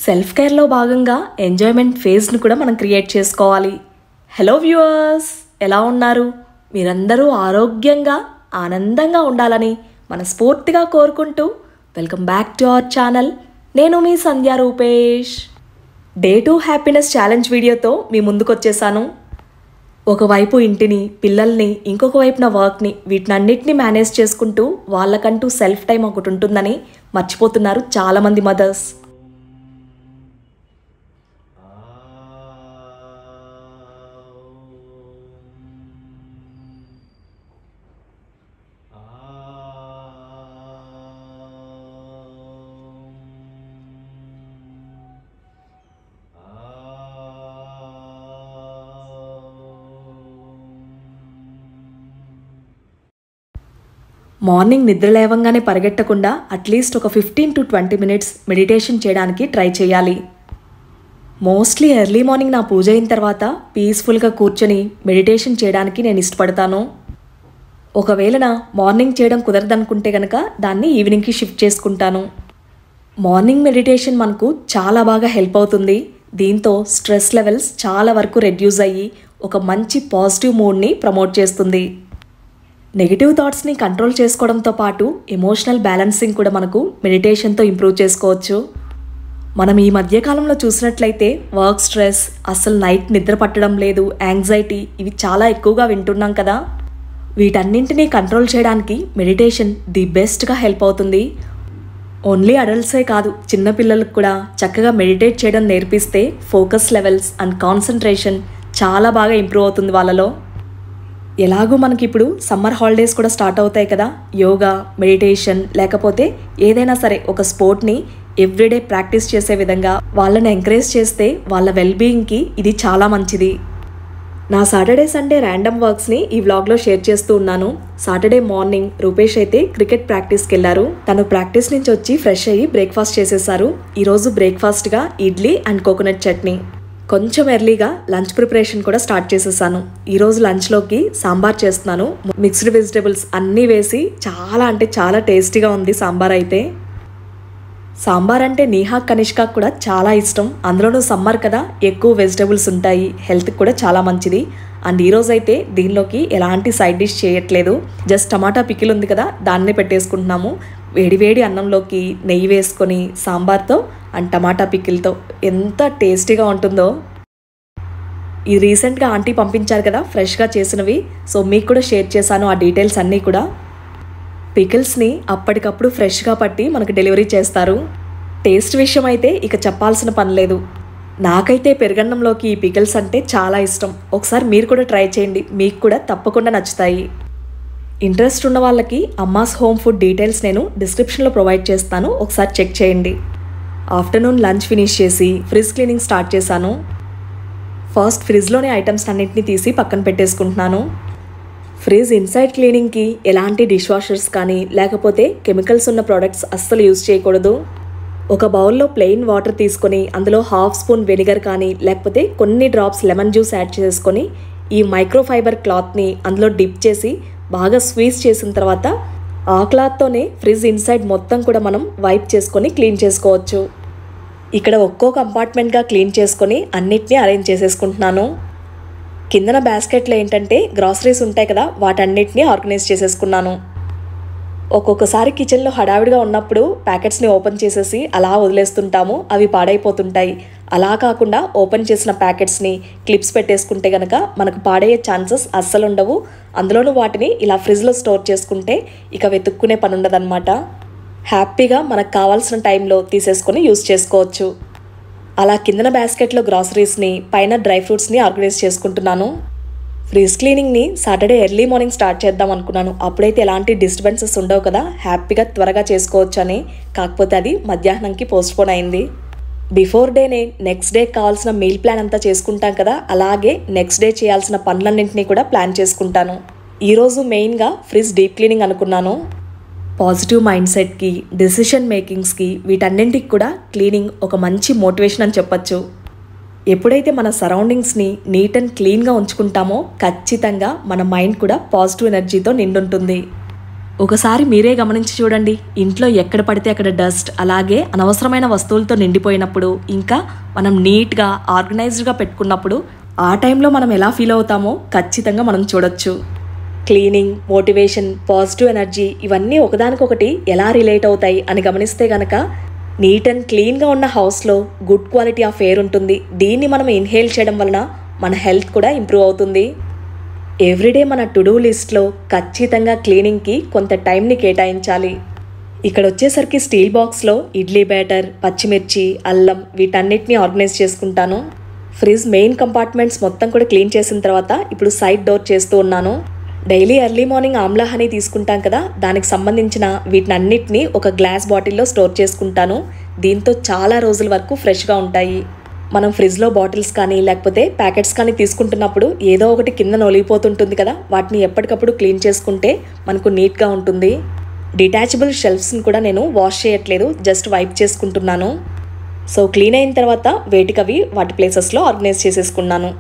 Self కేర్లో భాగంగా enjoyment ఫేజ్ను కూడా మనం క్రియేట్ చేసుకోవాలి. హలో వ్యూవర్స్, ఎలా ఉన్నారు? మీరందరూ ఆరోగ్యంగా ఆనందంగా ఉండాలని మనస్ఫూర్తిగా కోరుకుంటూ welcome back to our channel. నేను మీ సంధ్యా రూపేష్. డే 2 హ్యాపీనెస్ ఛాలెంజ్ వీడియోతో మీ ముందుకు వచ్చేసాను. ఒకవైపు ఇంటిని, పిల్లల్ని, ఇంకొక వైపున వర్క్ని, వీటినన్నిటిని మేనేజ్ చేసుకుంటూ వాళ్ళకంటూ సెల్ఫ్ టైం ఒకటి ఉంటుందని మర్చిపోతున్నారు చాలామంది మదర్స్. మార్నింగ్ నిద్ర లేవంగానే పరిగెట్టకుండా అట్లీస్ట్ ఒక 15 to 20 మినిట్స్ మెడిటేషన్ చేయడానికి ట్రై చేయాలి. మోస్ట్లీ ఎర్లీ మార్నింగ్ నా పూజ అయిన తర్వాత పీస్ఫుల్గా కూర్చొని మెడిటేషన్ చేయడానికి నేను ఇష్టపడతాను. ఒకవేళ నా మార్నింగ్ చేయడం కుదరదనుకుంటే కనుక దాన్ని ఈవినింగ్కి షిఫ్ట్ చేసుకుంటాను. మార్నింగ్ మెడిటేషన్ మనకు చాలా బాగా హెల్ప్ అవుతుంది. దీంతో స్ట్రెస్ లెవెల్స్ చాలా వరకు రెడ్యూస్ అయ్యి ఒక మంచి పాజిటివ్ మూడ్ని ప్రమోట్ చేస్తుంది. నెగిటివ్ థాట్స్ని కంట్రోల్ చేసుకోవడంతో పాటు ఎమోషనల్ బ్యాలెన్సింగ్ కూడా మనకు మెడిటేషన్తో ఇంప్రూవ్ చేసుకోవచ్చు. మనం ఈ మధ్యకాలంలో చూసినట్లయితే వర్క్ స్ట్రెస్, అసలు నైట్ నిద్ర పట్టడం లేదు, యాంగ్జైటీ, ఇవి చాలా ఎక్కువగా వింటున్నాం కదా. వీటన్నింటినీ కంట్రోల్ చేయడానికి మెడిటేషన్ ది బెస్ట్గా హెల్ప్ అవుతుంది. ఓన్లీ అడల్ట్సే కాదు, చిన్నపిల్లలకు కూడా చక్కగా మెడిటేట్ చేయడం నేర్పిస్తే ఫోకస్ లెవెల్స్ అండ్ కాన్సన్ట్రేషన్ చాలా బాగా ఇంప్రూవ్ అవుతుంది వాళ్ళలో. ఎలాగూ మనకి ఇప్పుడు సమ్మర్ హాలిడేస్ కూడా స్టార్ట్ అవుతాయి కదా. యోగా, మెడిటేషన్ లేకపోతే ఏదైనా సరే ఒక స్పోర్ట్ని ఎవ్రీడే ప్రాక్టీస్ చేసే విధంగా వాళ్ళని ఎంకరేజ్ చేస్తే వాళ్ళ వెల్బీయింగ్కి ఇది చాలా మంచిది. నా సాటర్డే సండే ర్యాండమ్ వర్క్స్ని ఈ వ్లాగ్లో షేర్ చేస్తూ ఉన్నాను. సాటర్డే మార్నింగ్ రూపేష్ అయితే క్రికెట్ ప్రాక్టీస్కి వెళ్ళారు. తను ప్రాక్టీస్ నుంచి వచ్చి ఫ్రెష్ అయ్యి బ్రేక్ఫాస్ట్ చేసేసారు. ఈరోజు బ్రేక్ఫాస్ట్గా ఇడ్లీ అండ్ కోకోనట్ చట్నీ. కొంచెం ఎర్లీగా లంచ్ ప్రిపరేషన్ కూడా స్టార్ట్ చేసేసాను. ఈరోజు లంచ్లోకి సాంబార్ చేస్తున్నాను. మిక్స్డ్ వెజిటేబుల్స్ అన్నీ వేసి చాలా అంటే చాలా టేస్టీగా ఉంది సాంబార్ అయితే. సాంబార్ అంటే నీహా, కనిష్క కూడా చాలా ఇష్టం. అందులోనూ సమ్మర్ కదా, ఎక్కువ వెజిటేబుల్స్ ఉంటాయి, హెల్త్కి కూడా చాలా మంచిది. అండ్ ఈరోజు అయితే దీనిలోకి ఎలాంటి సైడ్ డిష్ చేయట్లేదు, జస్ట్ టమాటా పికిల్ ఉంది కదా దాన్నే పెట్టేసుకుంటున్నాము. వేడివేడి అన్నంలోకి నెయ్యి వేసుకొని సాంబార్తో అండ్ టమాటా పికిల్తో ఎంత టేస్టీగా ఉంటుందో. ఇది రీసెంట్గా ఆంటీ పంపించారు కదా ఫ్రెష్గా చేసినవి, సో మీకు కూడా షేర్ చేశాను ఆ డీటెయిల్స్ అన్నీ కూడా. పికిల్స్ని అప్పటికప్పుడు ఫ్రెష్గా పట్టి మనకు డెలివరీ చేస్తారు. టేస్ట్ విషయం అయితే ఇక చెప్పాల్సిన పని లేదు. నాకైతే పెరుగన్నంలోకి ఈ పికిల్స్ అంటే చాలా ఇష్టం. ఒకసారి మీరు కూడా ట్రై చేయండి, మీకు కూడా తప్పకుండా నచ్చుతాయి. ఇంట్రెస్ట్ ఉన్న వాళ్ళకి అమ్మాస్ హోమ్ ఫుడ్ డీటెయిల్స్ నేను డిస్క్రిప్షన్లో ప్రొవైడ్ చేస్తాను, ఒకసారి చెక్ చేయండి. ఆఫ్టర్నూన్ లంచ్ ఫినిష్ చేసి ఫ్రిడ్జ్ క్లీనింగ్ స్టార్ట్ చేశాను. ఫస్ట్ ఫ్రిడ్జ్లోని ఐటమ్స్ అన్నింటినీ తీసి పక్కన పెట్టేసుకుంటున్నాను. ఫ్రిడ్జ్ ఇన్సైడ్ క్లీనింగ్కి ఎలాంటి డిష్ వాషర్స్ కానీ లేకపోతే కెమికల్స్ ఉన్న ప్రోడక్ట్స్ అస్సలు యూజ్ చేయకూడదు. ఒక బౌల్లో ప్లెయిన్ వాటర్ తీసుకొని అందులో 1/2 స్పూన్ వెనిగర్ కానీ లేకపోతే కొన్ని డ్రాప్స్ లెమన్ జ్యూస్ యాడ్ చేసుకొని ఈ మైక్రోఫైబర్ క్లాత్ని అందులో డిప్ చేసి బాగా స్క్వీజ్ చేసిన తర్వాత ఆ క్లాత్తోనే ఫ్రిడ్జ్ ఇన్సైడ్ మొత్తం కూడా మనం వైప్ చేసుకొని క్లీన్ చేసుకోవచ్చు. ఇక్కడ ఒక్కో కంపార్ట్మెంట్గా క్లీన్ చేసుకొని అన్నిటినీ అరేంజ్ చేసేసుకుంటున్నాను. కిందన బాస్కెట్లో ఏంటంటే గ్రాసరీస్ ఉంటాయి కదా, వాటన్నిటినీ ఆర్గనైజ్ చేసేసుకున్నాను. ఒక్కొక్కసారి కిచెన్లో హడావిడిగా ఉన్నప్పుడు ప్యాకెట్స్ని ఓపెన్ చేసేసి అలా వదిలేస్తుంటాము, అవి పాడైపోతుంటాయి. అలా కాకుండా ఓపెన్ చేసిన ప్యాకెట్స్ని క్లిప్స్ పెట్టేసుకుంటే కనుక మనకు పాడయ్యే ఛాన్సెస్ అస్సలు ఉండవు. అందులోనూ వాటిని ఇలా ఫ్రిడ్జ్లో స్టోర్ చేసుకుంటే ఇక వెతుక్కునే పని ఉండదన్నమాట. హ్యాపీగా మనకు కావాల్సిన టైంలో తీసేసుకొని యూజ్ చేసుకోవచ్చు. అలా కిందన బాస్కెట్లో గ్రాసరీస్ని, పైన డ్రై ఫ్రూట్స్ని ఆర్గనైజ్ చేసుకుంటున్నాను. ఫ్రిడ్జ్ క్లీనింగ్ని సాటర్డే ఎర్లీ మార్నింగ్ స్టార్ట్ చేద్దాం అనుకున్నాను. అప్పుడైతే ఎలాంటి డిస్టర్బెన్సెస్ ఉండవు కదా, హ్యాపీగా త్వరగా చేసుకోవచ్చు అని. కాకపోతే అది మధ్యాహ్నంకి పోస్ట్పోన్ అయింది. బిఫోర్ డేనే నెక్స్ట్ డే కావాల్సిన మీల్ ప్లాన్ అంతా చేసుకుంటాం కదా, అలాగే నెక్స్ట్ డే చేయాల్సిన పనులన్నింటినీ కూడా ప్లాన్ చేసుకుంటాను. ఈరోజు మెయిన్గా ఫ్రిడ్జ్ డీప్ క్లీనింగ్ అనుకున్నాను. పాజిటివ్ మైండ్ సెట్కి, డెసిషన్ మేకింగ్స్కి, వీటన్నింటికి కూడా క్లీనింగ్ ఒక మంచి మోటివేషన్ అని చెప్పచ్చు. ఎప్పుడైతే మన సరౌండింగ్స్ని నీట్ అండ్ క్లీన్గా ఉంచుకుంటామో ఖచ్చితంగా మన మైండ్ కూడా పాజిటివ్ ఎనర్జీతో నిండుంటుంది. ఒకసారి మీరే గమనించి చూడండి, ఇంట్లో ఎక్కడ పడితే అక్కడ డస్ట్, అలాగే అనవసరమైన వస్తువులతో నిండిపోయినప్పుడు, ఇంకా మనం నీట్గా ఆర్గనైజ్డ్గా పెట్టుకున్నప్పుడు ఆ టైంలో మనం ఎలా ఫీల్ అవుతామో ఖచ్చితంగా మనం చూడొచ్చు. క్లీనింగ్, మోటివేషన్, పాజిటివ్ ఎనర్జీ ఇవన్నీ ఒకదానికొకటి ఎలా రిలేట్ అవుతాయి అని గమనిస్తే గనక నీట్ అండ్ క్లీన్గా ఉన్న హౌస్లో గుడ్ క్వాలిటీ ఆఫ్ ఎయిర్ ఉంటుంది. దీన్ని మనం ఇన్హేల్ చేయడం వలన మన హెల్త్ కూడా ఇంప్రూవ్ అవుతుంది. ఎవ్రీడే మన టు డూ లిస్ట్లో ఖచ్చితంగా క్లీనింగ్కి కొంత టైంని కేటాయించాలి. ఇక్కడ వచ్చేసరికి స్టీల్ బాక్స్లో ఇడ్లీ బ్యాటర్, పచ్చిమిర్చి, అల్లం వీటన్నిటిని ఆర్గనైజ్ చేసుకుంటాను. ఫ్రిడ్జ్ మెయిన్ కంపార్ట్మెంట్స్ మొత్తం కూడా క్లీన్ చేసిన తర్వాత ఇప్పుడు సైడ్ డోర్ చేస్తూ ఉన్నాను. Daily early morning Amla honey తీసుకుంటాం కదా, దానికి సంబంధించిన వీటినన్నిటిని ఒక గ్లాస్ బాటిల్లో స్టోర్ చేసుకుంటాను. దీంతో చాలా రోజుల వరకు ఫ్రెష్గా ఉంటాయి. మనం ఫ్రిడ్జ్లో బాటిల్స్ కానీ లేకపోతే ప్యాకెట్స్ కానీ తీసుకుంటున్నప్పుడు ఏదో ఒకటి కింద నొలిగిపోతుంటుంది కదా, వాటిని ఎప్పటికప్పుడు క్లీన్ చేసుకుంటే మనకు నీట్గా ఉంటుంది. డిటాచబుల్ షెల్ఫ్స్ని కూడా నేను వాష్ చేయట్లేదు, జస్ట్ వైప్ చేసుకుంటున్నాను. సో క్లీన్ అయిన తర్వాత వేటికవి వాటి ప్లేసెస్లో ఆర్గనైజ్ చేసేసుకున్నాను.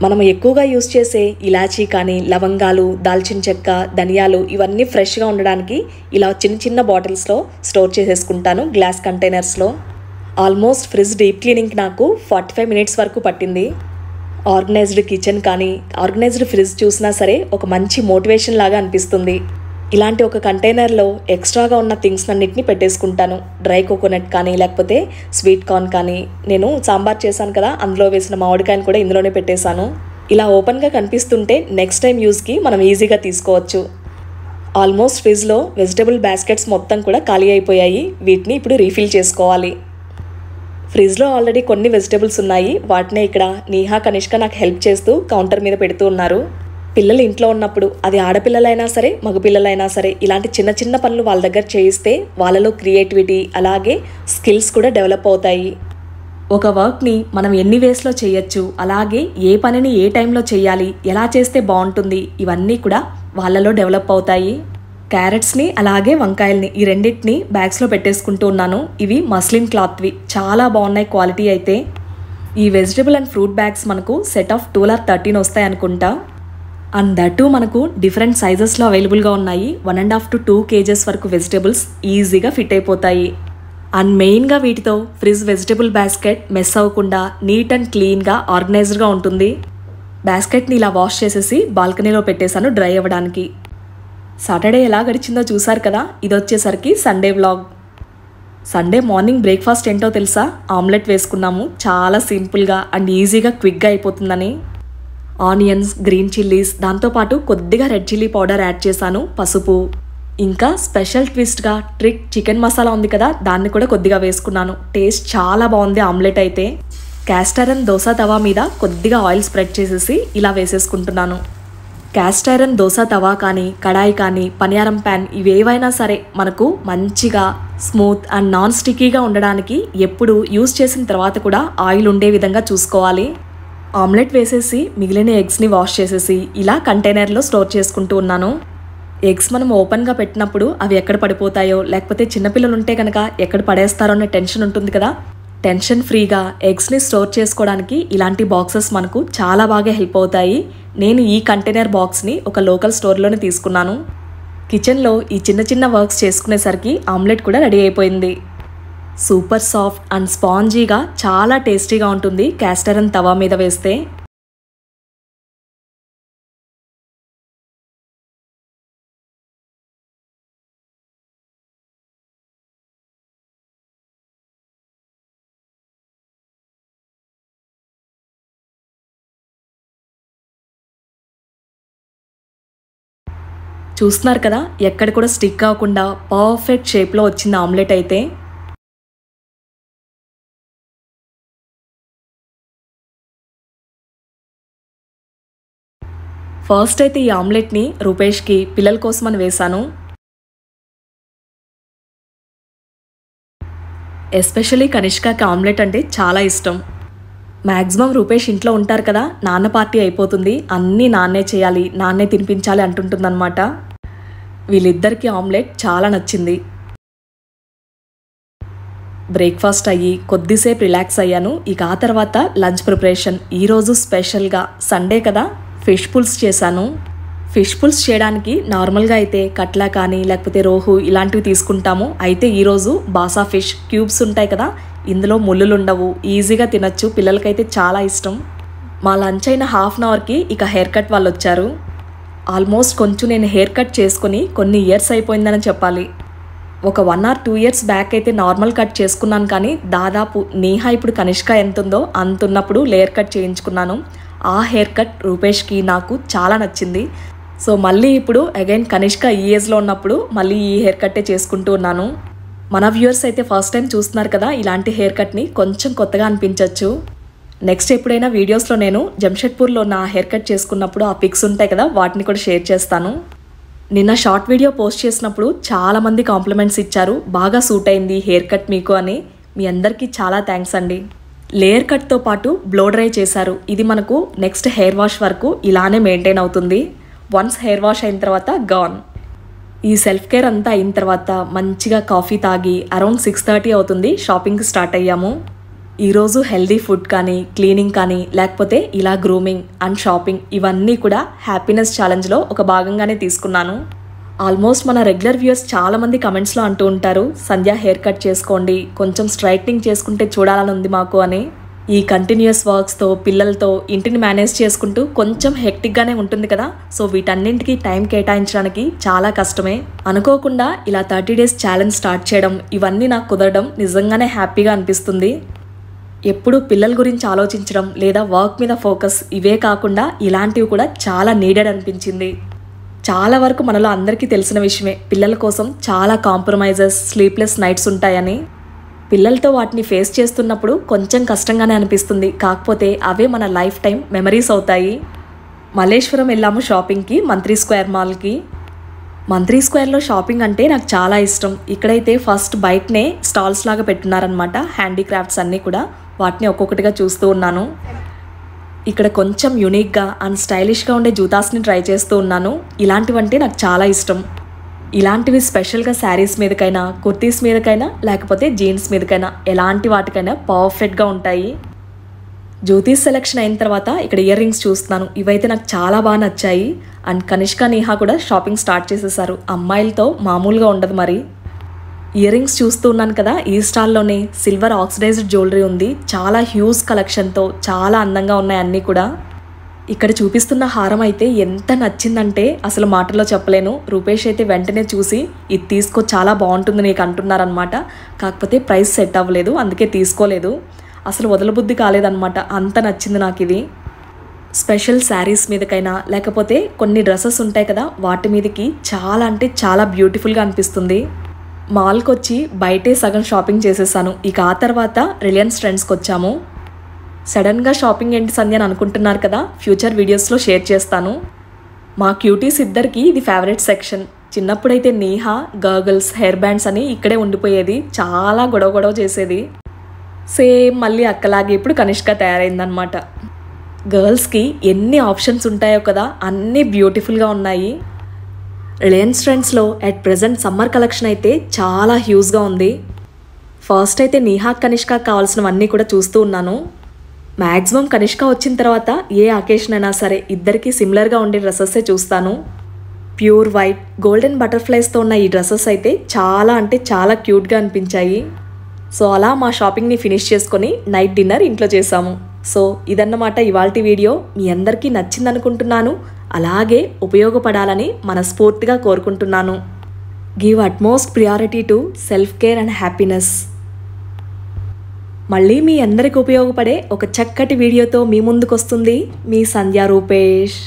మనం ఎక్కువగా యూస్ చేసే ఇలాచీ కానీ, లవంగాలు, దాల్చిన చెక్క, ధనియాలు ఇవన్నీ ఫ్రెష్గా ఉండడానికి ఇలా చిన్న చిన్న బాటిల్స్లో స్టోర్ చేసేసుకుంటాను గ్లాస్ కంటైనర్స్లో. ఆల్మోస్ట్ ఫ్రిడ్జ్ డీప్ క్లీనింగ్కి నాకు 45 మినిట్స్ వరకు పట్టింది. ఆర్గనైజ్డ్ కిచెన్ కానీ, ఆర్గనైజ్డ్ ఫ్రిడ్జ్ చూసినా సరే ఒక మంచి మోటివేషన్ లాగా అనిపిస్తుంది. ఇలాంటి ఒక కంటైనర్లో ఎక్స్ట్రాగా ఉన్న థింగ్స్ అన్నిటిని పెట్టేసుకుంటాను. డ్రై కోకోనట్ కానీ లేకపోతే స్వీట్ కార్న్ కానీ, నేను సాంబార్ చేశాను కదా అందులో వేసిన మామిడికాయను కూడా ఇందులోనే పెట్టేశాను. ఇలా ఓపెన్గా కనిపిస్తుంటే నెక్స్ట్ టైం యూస్కి మనం ఈజీగా తీసుకోవచ్చు. ఆల్మోస్ట్ ఫ్రిడ్జ్లో వెజిటబుల్ బాస్కెట్స్ మొత్తం కూడా ఖాళీ అయిపోయాయి. వీటిని ఇప్పుడు రీఫిల్ చేసుకోవాలి. ఫ్రిడ్జ్లో ఆల్రెడీ కొన్ని వెజిటబుల్స్ ఉన్నాయి. వాటినే ఇక్కడ నీహా, కనిష్క నాకు హెల్ప్ చేస్తూ కౌంటర్ మీద పెడుతూ ఉన్నారు. పిల్లలు ఇంట్లో ఉన్నప్పుడు, అది ఆడపిల్లలైనా సరే మగపిల్లలైనా సరే, ఇలాంటి చిన్న చిన్న పనులు వాళ్ళ దగ్గర చేయిస్తే వాళ్ళలో క్రియేటివిటీ అలాగే స్కిల్స్ కూడా డెవలప్ అవుతాయి. ఒక వర్క్ని మనం ఎన్ని వేస్లో చేయొచ్చు, అలాగే ఏ పనిని ఏ టైంలో చేయాలి, ఎలా చేస్తే బాగుంటుంది, ఇవన్నీ కూడా వాళ్ళలో డెవలప్ అవుతాయి. క్యారెట్స్ని అలాగే వంకాయల్ని ఈ రెండింటిని బ్యాగ్స్లో పెట్టేసుకుంటూ ఉన్నాను. ఇవి మస్లిన్ క్లాత్వి, చాలా బాగున్నాయి క్వాలిటీ అయితే. ఈ వెజిటబుల్ అండ్ ఫ్రూట్ బ్యాగ్స్ మనకు సెట్ ఆఫ్ 12 or 13 వస్తాయి అనుకుంటా. అండ్ దట్ మనకు డిఫరెంట్ సైజెస్లో అవైలబుల్గా ఉన్నాయి. 1.5 to 2 kgs వరకు వెజిటబుల్స్ ఈజీగా ఫిట్ అయిపోతాయి. అండ్ మెయిన్గా వీటితో ఫ్రిడ్జ్ వెజిటబుల్ బాస్కెట్ మెస్ అవ్వకుండా నీట్ అండ్ క్లీన్గా ఆర్గనైజ్డ్గా ఉంటుంది. బాస్కెట్ని ఇలా వాష్ చేసేసి బాల్కనీలో పెట్టేశాను డ్రై అవ్వడానికి. సాటర్డే ఎలా గడిచిందో చూసారు కదా. ఇది వచ్చేసరికి Sunday vlog. Sunday morning breakfast ఏంటో తెలుసా? ఆమ్లెట్ వేసుకున్నాము. చాలా సింపుల్గా అండ్ ఈజీగా క్విక్గా అయిపోతుందని. ఆనియన్స్, గ్రీన్ చిల్లీస్, దాంతోపాటు కొద్దిగా రెడ్ చిల్లీ పౌడర్ యాడ్ చేశాను, పసుపు, ఇంకా స్పెషల్ ట్విస్ట్గా ట్రిక్ చికెన్ మసాలా ఉంది కదా, దాన్ని కూడా కొద్దిగా వేసుకున్నాను. టేస్ట్ చాలా బాగుంది ఆమ్లెట్ అయితే. క్యాస్ట్ ఐరన్ దోశ తవా మీద కొద్దిగా ఆయిల్ స్ప్రెడ్ చేసేసి ఇలా వేసేసుకుంటున్నాను. క్యాస్ట్ ఐరన్ దోశ తవా కానీ, కడాయి కానీ, పనియారం ప్యాన్ ఇవేవైనా సరే మనకు మంచిగా స్మూత్ అండ్ నాన్ స్టిక్కీగా ఉండడానికి ఎప్పుడు యూస్ చేసిన తర్వాత కూడా ఆయిల్ ఉండే విధంగా చూసుకోవాలి. ఆమ్లెట్ వేసేసి మిగిలిన ఎగ్స్ని వాష్ చేసేసి ఇలా కంటైనర్లో స్టోర్ చేసుకుంటూ ఉన్నాను. ఎగ్స్ మనం ఓపెన్గా పెట్టినప్పుడు అవి ఎక్కడ పడిపోతాయో, లేకపోతే చిన్నపిల్లలు ఉంటే కనుక ఎక్కడ పడేస్తారో అనే టెన్షన్ ఉంటుంది కదా. టెన్షన్ ఫ్రీగా ఎగ్స్ని స్టోర్ చేసుకోవడానికి ఇలాంటి బాక్సెస్ మనకు చాలా బాగా హెల్ప్ అవుతాయి. నేను ఈ కంటైనర్ బాక్స్ని ఒక లోకల్ స్టోర్లోనే తీసుకున్నాను. కిచెన్లో ఈ చిన్న చిన్న వర్క్స్ చేసుకునేసరికి ఆమ్లెట్ కూడా రెడీ అయిపోయింది. సూపర్ సాఫ్ట్ అండ్ స్పాంజీగా చాలా టేస్టీగా ఉంటుంది క్యాస్ట్ ఐరన్ తవా మీద వేస్తే. చూస్తున్నారు కదా, ఎక్కడ కూడా స్టిక్ అవ్వకుండా పర్ఫెక్ట్ షేప్లో వచ్చింది ఆమ్లెట్ అయితే. ఫస్ట్ అయితే ఈ ఆమ్లెట్ని రూపేష్కి పిల్లల కోసమని వేశాను. ఎస్పెషల్లీ కనిష్కకి ఆమ్లెట్ అంటే చాలా ఇష్టం. మ్యాక్సిమం రూపేష్ ఇంట్లో ఉంటారు కదా, నాన్న పార్టీ అయిపోతుంది, అన్నీ నాన్నే చేయాలి, నాన్నే తినిపించాలి అంటుంటుందన్నమాట. వీళ్ళిద్దరికీ ఆమ్లెట్ చాలా నచ్చింది. బ్రేక్ఫాస్ట్ అయ్యి కొద్దిసేపు రిలాక్స్ అయ్యాను. ఇక ఆ తర్వాత లంచ్ ప్రిపరేషన్. ఈరోజు స్పెషల్గా సండే కదా, ఫిష్ పుల్స్ చేశాను. ఫిష్ పుల్స్ చేయడానికి నార్మల్గా అయితే కట్లా కానీ లేకపోతే రోహు ఇలాంటివి తీసుకుంటాము. అయితే ఈరోజు బాసా ఫిష్ క్యూబ్స్ ఉంటాయి కదా, ఇందులో ముళ్ళులు ఉండవు, ఈజీగా తినచ్చు. పిల్లలకైతే చాలా ఇష్టం. మా లంచ్ అయిన హాఫ్ అన్ అవర్కి ఇక హెయిర్ కట్ వాళ్ళు వచ్చారు. ఆల్మోస్ట్ కొంచెం నేను హెయిర్ కట్ చేసుకుని కొన్ని ఇయర్స్ అయిపోయిందని చెప్పాలి. ఒక 1 or 2 years బ్యాక్ అయితే నార్మల్ కట్ చేసుకున్నాను, కానీ దాదాపు నేహా ఇప్పుడు కనిష్క ఎంత ఉందో అంత ఉన్నప్పుడు లేయర్ కట్ చేయించుకున్నాను. ఆ హెయిర్ కట్ రూపేష్కి నాకు చాలా నచ్చింది. సో మళ్ళీ ఇప్పుడు అగైన్ కనిష్క ఈ ఏజ్లో ఉన్నప్పుడు మళ్ళీ ఈ హెయిర్ కట్టే చేసుకుంటూ ఉన్నాను. మన వ్యూవర్స్ అయితే ఫస్ట్ టైం చూస్తున్నారు కదా, ఇలాంటి హెయిర్ కట్ని కొంచెం కొత్తగా అనిపించవచ్చు. నెక్స్ట్ ఎప్పుడైనా వీడియోస్లో నేను జంషెడ్పూర్లో నా హెయిర్ కట్ చేసుకున్నప్పుడు ఆ పిక్స్ ఉంటాయి కదా, వాటిని కూడా షేర్ చేస్తాను. నిన్న షార్ట్ వీడియో పోస్ట్ చేసినప్పుడు చాలామంది కాంప్లిమెంట్స్ ఇచ్చారు, బాగా సూట్ అయింది హెయిర్ కట్ మీకు అని. మీ అందరికీ చాలా థ్యాంక్స్ అండి. లేయర్ కట్తో పాటు బ్లో డ్రై చేశారు. ఇది మనకు నెక్స్ట్ హెయిర్ వాష్ వరకు ఇలానే మెయింటైన్ అవుతుంది. వన్స్ హెయిర్ వాష్ అయిన తర్వాత గాన్. ఈ సెల్ఫ్ కేర్ అంతా అయిన తర్వాత మంచిగా కాఫీ తాగి అరౌండ్ 6:30 అవుతుంది షాపింగ్కి స్టార్ట్ అయ్యాము. ఈరోజు హెల్దీ ఫుడ్ కానీ క్లీనింగ్ కానీ లేకపోతే ఇలా గ్రూమింగ్ అండ్ షాపింగ్ ఇవన్నీ కూడా హ్యాపీనెస్ ఛాలెంజ్లో ఒక భాగంగానే తీసుకున్నాను. ఆల్మోస్ట్ మన రెగ్యులర్ వ్యూయర్స్ చాలామంది కమెంట్స్లో అంటూ ఉంటారు, సంధ్య హెయిర్ కట్ చేసుకోండి, కొంచెం స్ట్రైట్నింగ్ చేసుకుంటే చూడాలని ఉంది మాకు అని. ఈ కంటిన్యూస్ వర్క్స్తో పిల్లలతో ఇంటిని మేనేజ్ చేసుకుంటూ కొంచెం హెక్టిక్గానే ఉంటుంది కదా. సో వీటన్నింటికి టైం కేటాయించడానికి చాలా కష్టమే. అనుకోకుండా ఇలా 30 days ఛాలెంజ్ స్టార్ట్ చేయడం, ఇవన్నీ నాకు కుదరడం నిజంగానే హ్యాపీగా అనిపిస్తుంది. ఎప్పుడు పిల్లల గురించి ఆలోచించడం లేదా వర్క్ మీద ఫోకస్ ఇవే కాకుండా ఇలాంటివి కూడా చాలా నీడెడ్ అనిపించింది. చాలా వరకు మనలో అందరికీ తెలిసిన విషయమే, పిల్లల కోసం చాలా కాంప్రమైజెస్, స్లీప్లెస్ నైట్స్ ఉంటాయని. పిల్లలతో వాటిని ఫేస్ చేస్తున్నప్పుడు కొంచెం కష్టంగానే అనిపిస్తుంది, కాకపోతే అవే మన లైఫ్ టైం మెమరీస్ అవుతాయి. మల్లేశ్వరం వెళ్ళాము షాపింగ్కి, మంత్రి స్క్వేర్ మాల్కి. మంత్రి స్క్వేర్లో షాపింగ్ అంటే నాకు చాలా ఇష్టం. ఇక్కడైతే ఫస్ట్ బయటనే స్టాల్స్ లాగా పెట్టున్నారనమాట, హ్యాండీక్రాఫ్ట్స్ అన్నీ కూడా. వాటిని ఒక్కొక్కటిగా చూస్తూ ఉన్నాను. ఇక్కడ కొంచెం యూనిక్గా అండ్ స్టైలిష్గా ఉండే జూతాస్ని ట్రై చేస్తూ ఉన్నాను. ఇలాంటివంటే నాకు చాలా ఇష్టం. ఇలాంటివి స్పెషల్గా శారీస్ మీదకైనా, కుర్తీస్ మీదకైనా, లేకపోతే జీన్స్ మీదకైనా, ఎలాంటి వాటికైనా పర్ఫెక్ట్గా ఉంటాయి. జ్యోతిష్ సెలెక్షన్ అయిన తర్వాత ఇక్కడ ఇయర్ రింగ్స్ చూస్తున్నాను. ఇవైతే నాకు చాలా బాగా నచ్చాయి. అండ్ కనిష్క నేహా కూడా షాపింగ్ స్టార్ట్ చేసేసారు. అమ్మాయిలతో మామూలుగా ఉండదు మరి. ఇయర్ రింగ్స్ చూస్తూ ఉన్నాను కదా, ఈ స్టాల్లోనే సిల్వర్ ఆక్సిడైజ్డ్ జ్యువెలరీ ఉంది. చాలా హ్యూజ్ కలెక్షన్తో చాలా అందంగా ఉన్నాయి అన్నీ కూడా. ఇక్కడ చూపిస్తున్న హారం అయితే ఎంత నచ్చిందంటే అసలు మాటల్లో చెప్పలేను. రూపేష్ అయితే వెంటనే చూసి ఇది తీసుకో, చాలా బాగుంటుంది నీకు అంటున్నారనమాట. కాకపోతే ప్రైస్ సెట్ అవ్వలేదు, అందుకే తీసుకోలేదు. అసలు వదలబుద్ధి కాలేదన్నమాట, అంత నచ్చింది నాకు ఇది. స్పెషల్ శారీస్ మీదకైనా లేకపోతే కొన్ని డ్రెస్సెస్ ఉంటాయి కదా, వాటి మీదకి చాలా అంటే చాలా బ్యూటిఫుల్గా అనిపిస్తుంది. మాల్కి వచ్చి బయటే సగం షాపింగ్ చేసేసాను. ఇక ఆ తర్వాత రిలయన్స్ ట్రెండ్స్కి వచ్చాము. సడన్గా షాపింగ్ ఏంటి సంధ్య అని అనుకుంటున్నారు కదా, ఫ్యూచర్ వీడియోస్లో షేర్ చేస్తాను. మా క్యూటీస్ ఇద్దరికి ఇది ఫేవరెట్ సెక్షన్. చిన్నప్పుడైతే నేహా గర్గల్స్, హెయిర్ బ్యాండ్స్ అని ఇక్కడే ఉండిపోయేది, చాలా గొడవ చేసేది. సేమ్ మళ్ళీ అక్కలాగే ఇప్పుడు కనిష్క తయారైందనమాట. గర్ల్స్కి ఎన్ని ఆప్షన్స్ ఉంటాయో కదా, అన్నీ బ్యూటిఫుల్గా ఉన్నాయి. రిలయన్స్ ట్రెండ్స్లో అట్ ప్రెజెంట్ సమ్మర్ కలెక్షన్ అయితే చాలా హ్యూజ్గా ఉంది. ఫస్ట్ అయితే నేహా కనిష్క కావాల్సినవన్నీ కూడా చూస్తూ ఉన్నాను. మ్యాక్సిమం కనిష్క వచ్చిన తర్వాత ఏ అకేషన్ అయినా సరే ఇద్దరికి సిమిలర్గా ఉండే డ్రెస్సెస్సే చూస్తాను. ప్యూర్ వైట్ గోల్డెన్ బటర్ఫ్లైస్తో ఉన్న ఈ డ్రెస్సెస్ అయితే చాలా అంటే చాలా క్యూట్గా అనిపించాయి. సో అలా మా షాపింగ్ని ఫినిష్ చేసుకొని నైట్ డిన్నర్ ఇంట్లో చేసాము. సో ఇదన్నమాట ఇవాల్టి వీడియో. మీ అందరికీ నచ్చిందనుకుంటున్నాను, అలాగే ఉపయోగపడాలని మనస్ఫూర్తిగా కోరుకుంటున్నాను. Give utmost priority to self care and happiness. మళ్ళీ మీ అందరికి ఉపయోగపడే ఒక చక్కటి వీడియోతో మీ ముందుకు వస్తుంది మీ సంధ్య రూపేష్.